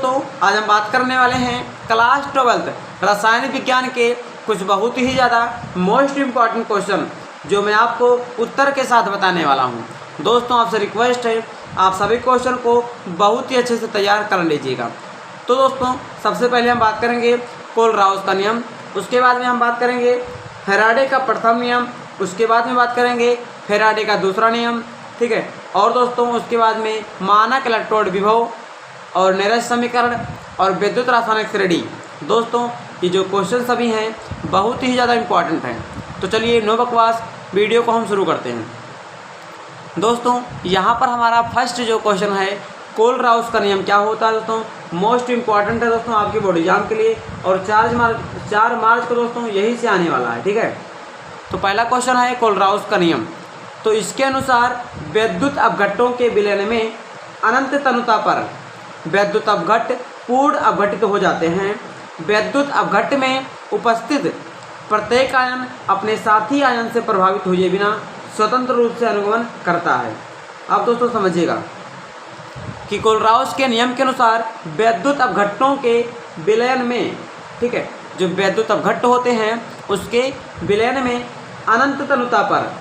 दोस्तों आज हम बात करने वाले हैं क्लास 12 रसायन विज्ञान के कुछ बहुत ही ज़्यादा मोस्ट इम्पॉर्टेंट क्वेश्चन जो मैं आपको उत्तर के साथ बताने वाला हूं। दोस्तों आपसे रिक्वेस्ट है आप सभी क्वेश्चन को बहुत ही अच्छे से तैयार कर लीजिएगा। तो दोस्तों सबसे पहले हम बात करेंगे कोलराउस का नियम, उसके बाद में हम बात करेंगे फैराडे का प्रथम नियम, उसके बाद में बात करेंगे फैराडे का दूसरा नियम, ठीक है। और दोस्तों उसके बाद में मानक इलेक्ट्रोड विभव और नेरेस समीकरण और विद्युत रासायनिक श्रेणी। दोस्तों ये जो क्वेश्चन सभी हैं बहुत ही ज़्यादा इम्पॉर्टेंट हैं। तो चलिए नो बकवास वीडियो को हम शुरू करते हैं। दोस्तों यहाँ पर हमारा फर्स्ट जो क्वेश्चन है कोलराउस का नियम क्या होता है दोस्तों, मोस्ट इम्पॉर्टेंट है दोस्तों आपके बोर्ड एग्जाम के लिए, और 4 मार्च को दोस्तों यही से आने वाला है, ठीक है। तो पहला क्वेश्चन है कोलराउस का नियम। तो इसके अनुसार विद्युत अपघट्टों के विलयन में अनंत तनुता पर विद्युत अपघट्ट पूर्ण अपघटित हो जाते हैं। विद्युत अपघट्ट में उपस्थित प्रत्येक आयन अपने साथी आयन से प्रभावित हुए बिना स्वतंत्र रूप से अनुगमन करता है। अब दोस्तों समझिएगा कि कोलराउस के नियम के अनुसार विद्युत अपघट्टों के विलयन में, ठीक है, जो विद्युत अपघट्ट होते हैं उसके विलयन में अनंत तनुता पर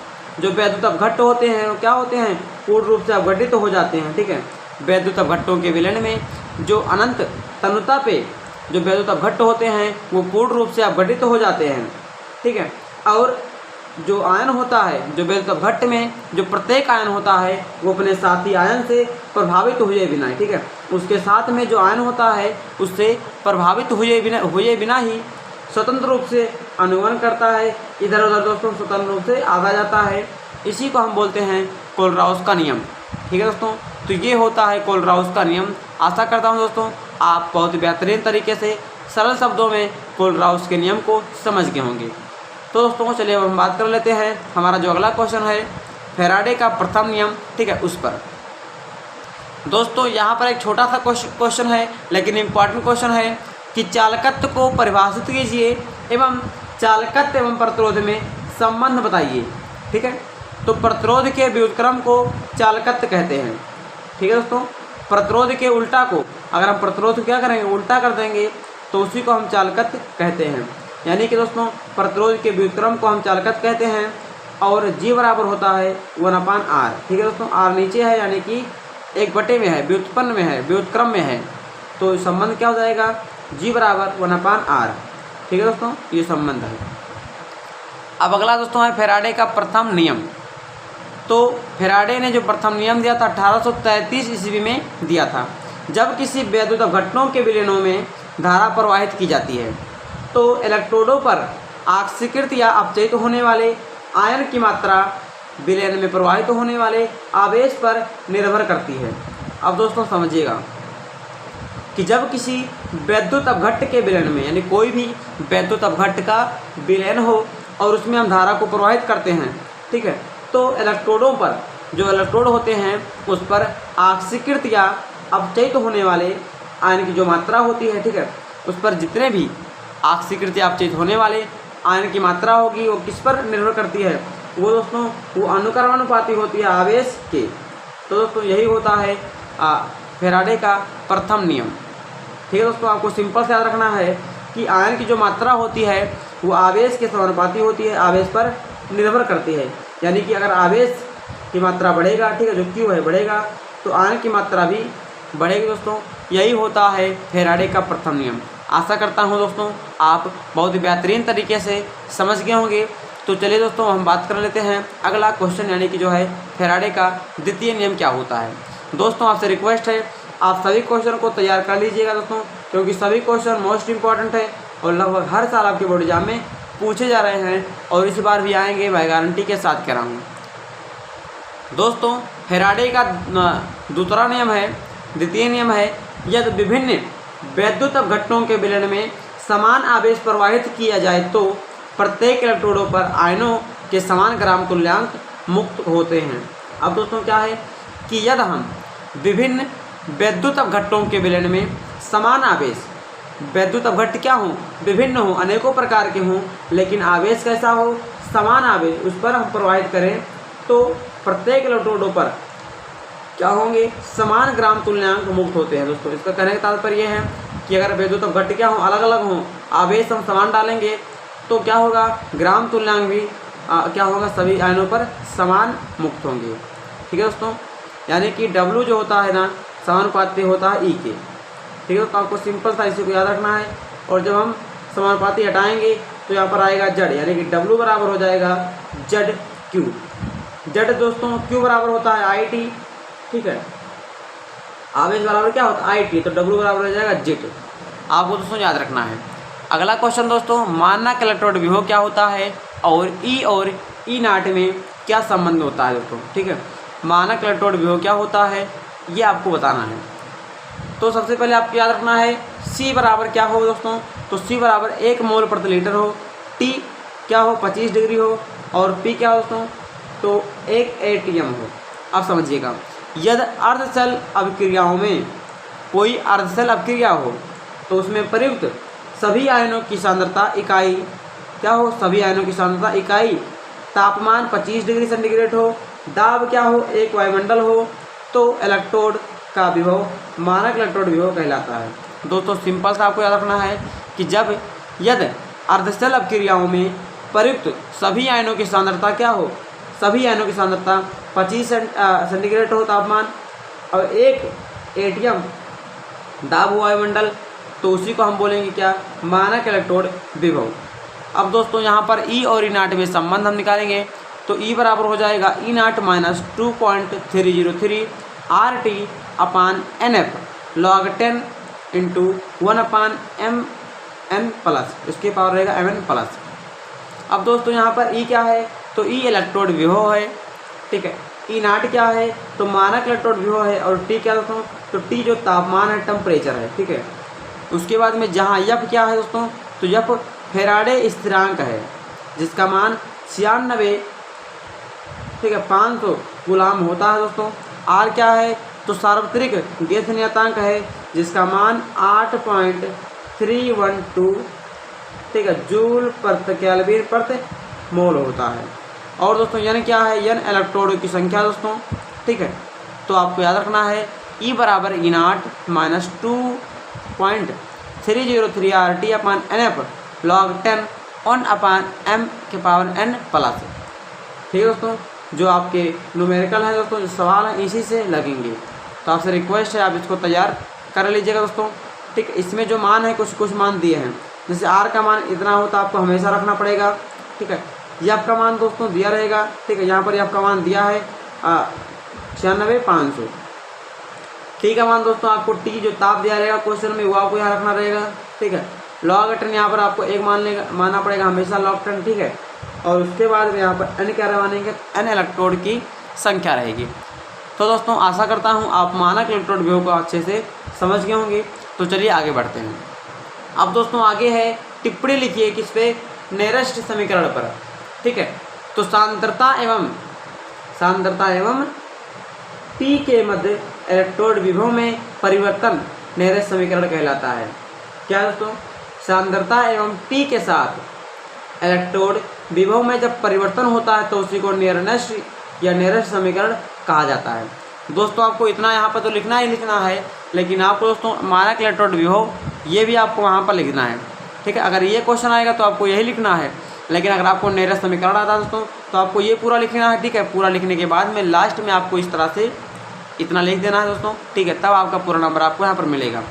जो विद्युत अपघट्ट होते हैं वो क्या होते हैं, पूर्ण रूप से अपघटित हो जाते हैं, ठीक है। विद्युत अपघट्टों के विलयन में जो अनंत तनुता पे जो विद्युत अपघट्ट होते हैं वो पूर्ण रूप से अपघटित हो जाते हैं, ठीक है। और जो आयन होता है जो विद्युत अपघट्ट में जो प्रत्येक आयन होता है वो अपने साथी आयन से प्रभावित हुए बिना, ठीक है, उसके साथ में जो आयन होता है उससे प्रभावित हुए बिना ही स्वतंत्र रूप से अनुगमन करता है, इधर उधर दोस्तों स्वतंत्र रूप से आगा जाता है। इसी को हम बोलते हैं कोलराउस का नियम, ठीक है दोस्तों। तो ये होता है कोलराउस का नियम। आशा करता हूँ दोस्तों आप बहुत बेहतरीन तरीके से सरल शब्दों में कोलराउस के नियम को समझ गए होंगे। तो दोस्तों चलिए अब हम बात कर लेते हैं हमारा जो अगला क्वेश्चन है फैराडे का प्रथम नियम, ठीक है, उस पर। दोस्तों यहाँ पर एक छोटा सा क्वेश्चन है लेकिन इम्पॉर्टेंट क्वेश्चन है कि चालकत्व को परिभाषित कीजिए एवं चालकत्व एवं प्रतिरोध में संबंध बताइए, ठीक है। तो प्रतिरोध के व्युत्क्रम को चालकत्व कहते हैं, ठीक है दोस्तों। प्रतिरोध के उल्टा को अगर हम प्रतिरोध क्या करेंगे उल्टा कर देंगे तो उसी को हम चालकत्व कहते हैं। यानी कि दोस्तों प्रतिरोध के व्युत्क्रम को हम चालकत्व कहते हैं और G बराबर होता है 1/R, ठीक है दोस्तों। R नीचे है यानी कि 1/में है, व्युत्पन्न में है, व्युत्क्रम में है, तो संबंध क्या हो जाएगा G बराबर 1/R, ठीक है दोस्तों, ये संबंध है। अब अगला दोस्तों है फैराडे का प्रथम नियम। तो फैराडे ने जो प्रथम नियम दिया था 1833 ईस्वी में दिया था। जब किसी विद्युत अपघट्टों के विलयनों में धारा प्रवाहित की जाती है तो इलेक्ट्रोडों पर आक्सीकृत या अपचयित होने वाले आयन की मात्रा विलयन में प्रवाहित होने वाले आवेश पर निर्भर करती है। अब दोस्तों समझिएगा कि जब किसी विद्युत अपघट्ट के विलयन में यानी कोई भी विद्युत अपघट्ट का विलयन हो और उसमें हम धारा को प्रवाहित करते हैं, ठीक है, तो इलेक्ट्रोडों पर जो इलेक्ट्रोड होते हैं उस पर आक्सीकृत या अपचयित होने वाले आयन की जो मात्रा होती है, ठीक है, उस पर जितने भी आक्सीकृत या अपचयित होने वाले आयन की मात्रा होगी वो किस पर निर्भर करती है, वो दोस्तों वो अनुक्रमानुपाती होती है आवेश के। तो दोस्तों यही होता है फैराडे का प्रथम नियम, ठीक है दोस्तों। आपको सिंपल से याद रखना है कि आयन की जो मात्रा होती है वो आवेश के समानुपाती होती है, आवेश पर निर्भर करती है। यानी कि अगर आवेश की मात्रा बढ़ेगा, ठीक है, जो Q है बढ़ेगा तो आयन की मात्रा भी बढ़ेगी दोस्तों। यही होता है फैराडे का प्रथम नियम। आशा करता हूँ दोस्तों आप बहुत ही बेहतरीन तरीके से समझ गए होंगे। तो चलिए दोस्तों हम बात कर लेते हैं अगला क्वेश्चन यानी कि जो है फैराडे का द्वितीय नियम क्या होता है। दोस्तों आपसे रिक्वेस्ट है आप सभी क्वेश्चन को तैयार कर लीजिएगा दोस्तों, क्योंकि सभी क्वेश्चन मोस्ट इम्पॉर्टेंट है और लगभग हर साल आपके बोर्ड एग्जाम में पूछे जा रहे हैं और इस बार भी आएंगे, मैं गारंटी के साथ कह रहा हूँ। दोस्तों फैराडे का दूसरा नियम है, द्वितीय नियम है, यदि विभिन्न विद्युत अपघट्टों के विलयन में समान आवेश प्रवाहित किया जाए तो प्रत्येक इलेक्ट्रोडों पर आयनों के समान ग्राम तुल्यांक मुक्त होते हैं। अब दोस्तों क्या है कि यदि हम विभिन्न विद्युत अपघट्टों के विलयन में समान आवेश, विद्युत अपघट्ट क्या हो, विभिन्न हो, अनेकों प्रकार के हों, लेकिन आवेश कैसा हो, समान आवेश, उस पर हम प्रवाहित करें तो प्रत्येक इलेक्ट्रोडों पर क्या होंगे, समान ग्राम तुल्यांक मुक्त होते हैं। दोस्तों इसका कहने का तात्पर्य यह है कि अगर वैद्युत अपघट्ट क्या हो, अलग अलग हों, आवेश हम समान डालेंगे तो क्या होगा, ग्राम तुल्यांक भी क्या होगा, सभी आयनों पर समान मुक्त होंगे। ठीक है दोस्तों, यानी कि W जो होता है ना, समानुपाती होता है E के। ठीक है, तो आपको सिंपल सा इसी को याद रखना है। और जब हम समानुपाती हटाएंगे तो यहाँ पर आएगा Z, यानी कि W बराबर हो जाएगा ZQ। Z दोस्तों Q बराबर होता है IT। ठीक है, आवेश बराबर क्या होता है IT, तो W बराबर हो जाएगा Z। आपको दोस्तों याद रखना है। अगला क्वेश्चन दोस्तों, मानक इलेक्ट्रोड विभव क्या होता है और E नाट में क्या संबंध होता है दोस्तों। ठीक है, मानक इलेक्ट्रोड विभव क्या होता है ये आपको बताना है। तो सबसे पहले आपको याद रखना है C बराबर क्या हो दोस्तों, तो C बराबर 1 मोल प्रति लीटर हो, T क्या हो 25 डिग्री हो, और P क्या हो दोस्तों, तो 1 ATM हो। अब समझिएगा, यदि अर्धशल अभिक्रियाओं में कोई अर्धशल अभिक्रिया हो तो उसमें प्रयुक्त सभी आयनों की सांद्रता इकाई क्या हो, सभी आयनों की सांद्रता इकाई तापमान 25 डिग्री सेंटीग्रेड हो, दाब क्या हो, 1 वायुमंडल हो, तो इलेक्ट्रोड का विभव मानक इलेक्ट्रोड विभव कहलाता है। दोस्तों सिंपल सा आपको याद रखना है कि यदि अर्धशल अभिक्रियाओं में प्रयुक्त सभी आयनों की सांद्रता क्या हो, सभी आयनों की सांद्रता 25 सेंटीग्रेड हो तापमान, और 1 ATM दाब हो वायुमंडल, तो उसी को हम बोलेंगे क्या, मानक इलेक्ट्रोड विभव। अब दोस्तों यहाँ पर E और E नाट में संबंध हम निकालेंगे, तो E बराबर हो जाएगा E नाट माइनस 2.303 RT अपान NF log 10 इंटू 1 अपान MN प्लस, इसके पावर रहेगा MN प्लस। अब दोस्तों यहाँ पर E क्या है, तो E इलेक्ट्रोड विभव है। ठीक है, E नाट क्या है, तो मानक इलेक्ट्रोड विभव है, और T क्या दोस्तों, तो T जो तापमान है, टेम्परेचर है। ठीक है, उसके बाद में जहाँ F क्या है दोस्तों, तो F फैराडे स्थिरांक है, जिसका मान 96 ठीक है 500 गुलाम होता है दोस्तों। R क्या है, तो सार्वत्रिक गैस नियतांक है, जिसका मान 8.312 ठीक है जूल प्रति केल्विन प्रति मोल होता है। और दोस्तों N क्या है, N इलेक्ट्रोड की संख्या दोस्तों। ठीक है, तो आपको याद रखना है E बराबर E नाट माइनस 2.303 RT अपान NF log 10 1 अपान M के पावर N प्लस। ठीक है दोस्तों, जो आपके न्यूमेरिकल है दोस्तों, जो सवाल है इसी से लगेंगे, तो आपसे रिक्वेस्ट है आप इसको तैयार कर लीजिएगा दोस्तों। ठीक, इसमें जो मान है कुछ मान दिए हैं, जैसे R का मान इतना होता आपको हमेशा रखना पड़ेगा। ठीक है, F का मान दोस्तों दिया रहेगा। ठीक है, यहाँ पर F का मान दिया है 96,500। ठीक है मान दोस्तों, आपको T जो ताप दिया रहेगा क्वेश्चन में वो आपको यहाँ रखना रहेगा। ठीक है, log 10 यहाँ पर आपको एक मानना पड़ेगा हमेशा log 10। ठीक है, और उसके बाद में यहाँ पर N क्या मानेंगे, N इलेक्ट्रोड की संख्या रहेगी। तो दोस्तों आशा करता हूँ आप मानक इलेक्ट्रोड विभव को अच्छे से समझ गए होंगे। तो चलिए आगे बढ़ते हैं। अब दोस्तों आगे है टिप्पणी लिखिए किस पे, नेरेस्ट समीकरण पर। ठीक है, तो सांद्रता एवं P के मध्य इलेक्ट्रोड विभव में परिवर्तन नेरेस्ट समीकरण कहलाता है। क्या दोस्तों, सांद्रता एवं P के साथ इलेक्ट्रोड विभव में जब परिवर्तन होता है तो उसी को नेरेस्ट या नेरेस्ट समीकरण कहा जाता है। दोस्तों आपको इतना यहाँ पर तो लिखना ही लिखना है, लेकिन आपको दोस्तों मानक इलेक्ट्रोड विभव ये भी आपको वहाँ पर लिखना है। ठीक है, अगर ये क्वेश्चन आएगा तो आपको यही लिखना है, लेकिन अगर आपको नेरेस्ट समीकरण आता है दोस्तों तो आपको ये पूरा लिखना है। ठीक है, पूरा लिखने के बाद में लास्ट में आपको इस तरह से इतना लिख देना है दोस्तों। ठीक है, तब आपका पूरा नंबर आपको यहाँ पर मिलेगा।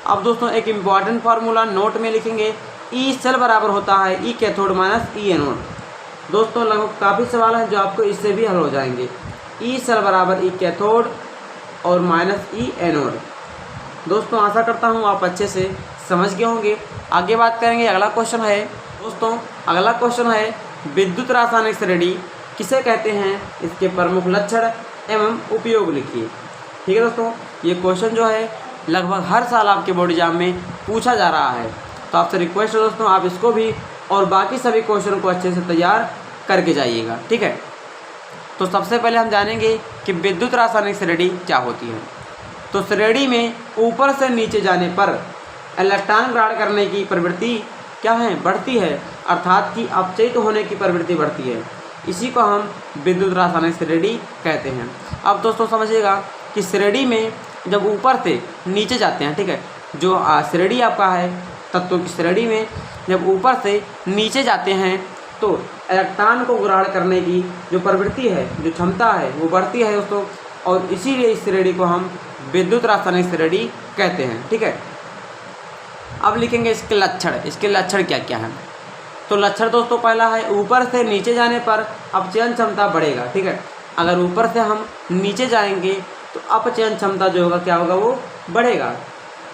अब दोस्तों एक इम्पॉर्टेंट फार्मूला नोट में लिखेंगे, ई सेल बराबर होता है ई कैथोड माइनस ई एनोड। दोस्तों लगभग काफ़ी सवाल हैं जो आपको इससे भी हल हो जाएंगे। ई सेल बराबर ई कैथोड और माइनस ई एनोड। दोस्तों आशा करता हूँ आप अच्छे से समझ गए होंगे। आगे बात करेंगे, अगला क्वेश्चन है दोस्तों, अगला क्वेश्चन है विद्युत रासायनिक श्रेणी किसे कहते हैं, इसके प्रमुख लक्षण एवं उपयोग लिखिए। ठीक है दोस्तों, ये क्वेश्चन जो है लगभग हर साल आपके बोर्ड एग्जाम में पूछा जा रहा है, तो आपसे रिक्वेस्ट है दोस्तों आप इसको भी और बाकी सभी क्वेश्चन को अच्छे से तैयार करके जाइएगा। ठीक है, तो सबसे पहले हम जानेंगे कि विद्युत रासायनिक श्रेणी क्या होती है। तो श्रेणी में ऊपर से नीचे जाने पर इलेक्ट्रॉन ग्रहण करने की प्रवृत्ति क्या है, बढ़ती है, अर्थात कि अपचयित होने की प्रवृत्ति बढ़ती है। इसी को हम विद्युत रासायनिक श्रेणी कहते हैं। अब दोस्तों समझिएगा कि कि श्रेणी में जब ऊपर से नीचे जाते हैं, ठीक है, जो श्रेणी आपका है तत्वों की श्रेणी में जब ऊपर से नीचे जाते हैं तो इलेक्ट्रॉन को ग्रहण करने की जो प्रवृत्ति है, जो क्षमता है, वो बढ़ती है दोस्तों, और इसीलिए इस श्रेणी को हम विद्युत रासायनिक श्रेणी कहते हैं। ठीक है, अब लिखेंगे इसके लक्षण। इसके लक्षण क्या क्या हैं? तो लक्षण दोस्तों पहला है ऊपर से नीचे जाने पर अपचयन क्षमता बढ़ेगा। ठीक है, अगर ऊपर से हम नीचे जाएंगे तो अपचयन क्षमता जो होगा क्या होगा, वो बढ़ेगा।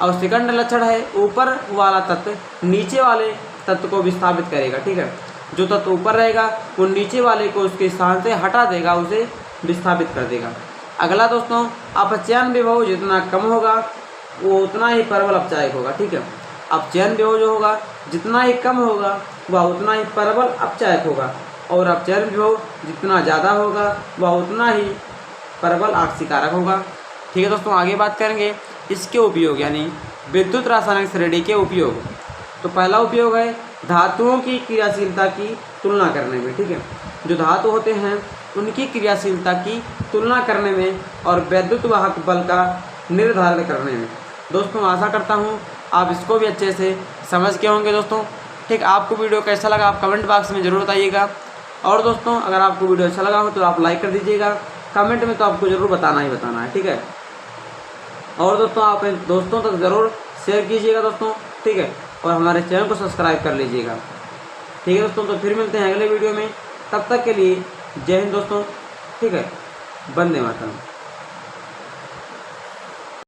और सेकंड लक्षण है ऊपर वाला तत्व नीचे वाले तत्व को विस्थापित करेगा। ठीक है, जो तत्व ऊपर रहेगा वो नीचे वाले को उसके स्थान से हटा देगा, उसे विस्थापित कर देगा। अगला दोस्तों, अपचयन विभव जितना कम होगा वो उतना ही प्रबल अपचायक होगा। ठीक है, अपचयन विभव जो होगा जितना ही कम होगा वह उतना ही प्रबल अपचायक होगा, और अपचयन विभव जितना ज़्यादा होगा वह उतना ही प्रबल आक्सीकारक होगा। ठीक है दोस्तों, आगे बात करेंगे इसके उपयोग, यानी विद्युत रासायनिक श्रेणी के उपयोग। तो पहला उपयोग है धातुओं की क्रियाशीलता की तुलना करने में। ठीक है, जो धातु होते हैं उनकी क्रियाशीलता की तुलना करने में और वैद्युत वाहक बल का निर्धारण करने में। दोस्तों आशा करता हूँ आप इसको भी अच्छे से समझ के होंगे दोस्तों। ठीक, आपको वीडियो कैसा लगा आप कमेंट बॉक्स में ज़रूर बताइएगा। और दोस्तों अगर आपको वीडियो अच्छा लगा हो तो आप लाइक कर दीजिएगा, कमेंट में तो आपको ज़रूर बताना ही बताना है। ठीक है, और दोस्तों आप दोस्तों तक ज़रूर शेयर कीजिएगा दोस्तों। ठीक है, और हमारे चैनल को सब्सक्राइब कर लीजिएगा। ठीक है दोस्तों, तो फिर मिलते हैं अगले वीडियो में, तब तक के लिए जय हिंद दोस्तों। ठीक है, वंदे मातरम।